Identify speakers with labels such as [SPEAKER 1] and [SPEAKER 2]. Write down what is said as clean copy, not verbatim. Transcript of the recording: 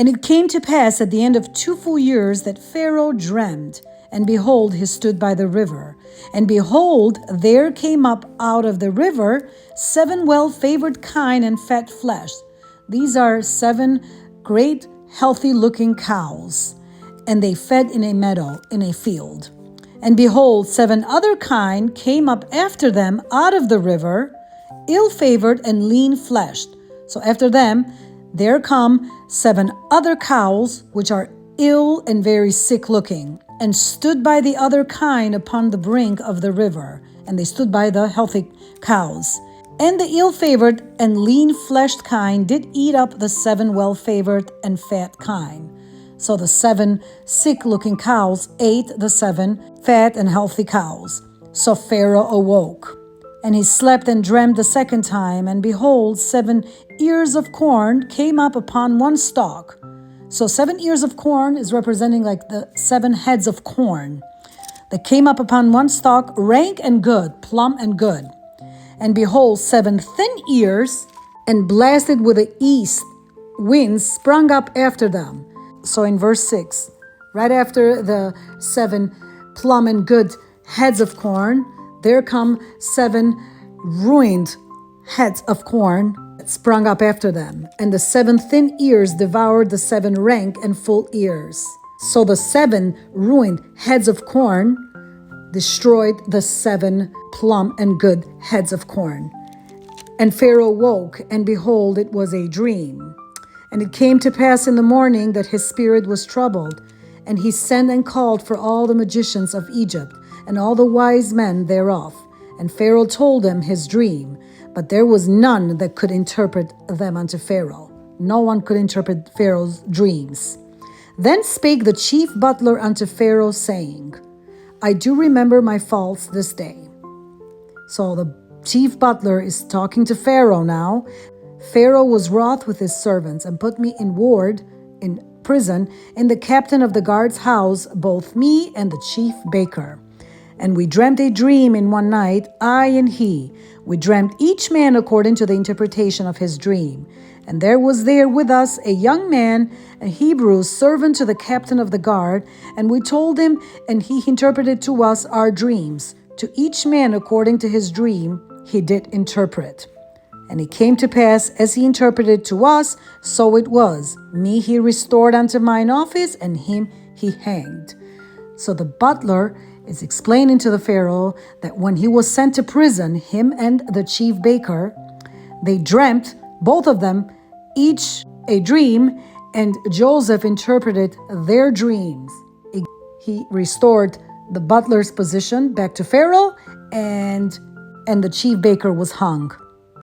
[SPEAKER 1] And it came to pass at the end of 2 full years that Pharaoh dreamed, and behold, he stood by the river. And behold, there came up out of the river 7 well-favored kine and fat flesh. These are 7 great, healthy-looking cows, and they fed in a meadow, in a field. And behold, 7 other kine came up after them out of the river, ill-favored and lean-fleshed. So after them, there come 7 other cows, which are ill and very sick-looking, and stood by the other kine upon the brink of the river. And they stood by the healthy cows. And the ill-favored and lean-fleshed kine did eat up the 7 well-favored and fat kine. So the 7 sick-looking cows ate the 7 fat and healthy cows. So Pharaoh awoke, and he slept and dreamed the second time, and behold, 7 ears of corn came up upon one stalk. So 7 ears of corn is representing like the 7 heads of corn that came up upon one stalk, rank and good, plump and good. And behold, 7 thin ears, and blasted with the east winds sprung up after them. So in verse 6, right after the 7 plump and good heads of corn, there come 7 ruined heads of corn that sprung up after them. And the 7 thin ears devoured the 7 rank and full ears. So the 7 ruined heads of corn destroyed the 7 plump and good heads of corn. And Pharaoh woke, and behold, it was a dream. And it came to pass in the morning that his spirit was troubled, and he sent and called for all the magicians of Egypt, and all the wise men thereof. And Pharaoh told them his dream, but there was none that could interpret them unto Pharaoh. No one could interpret Pharaoh's dreams. Then spake the chief butler unto Pharaoh, saying, I do remember my faults this day. So the chief butler is talking to Pharaoh now. Pharaoh was wroth with his servants, and put me in ward, in prison, in the captain of the guard's house, both me and the chief baker. And we dreamt a dream in one night, I and he. We dreamt each man according to the interpretation of his dream. And there was there with us a young man, a Hebrew, servant to the captain of the guard, and we told him, and he interpreted to us our dreams. To each man according to his dream he did interpret. And it came to pass, as he interpreted to us, so it was. Me he restored unto mine office, and him he hanged. So the butler is explaining to the Pharaoh that when he was sent to prison, him and the chief baker, they dreamt, both of them, each a dream, and Joseph interpreted their dreams. He restored the butler's position back to Pharaoh, and the chief baker was hung.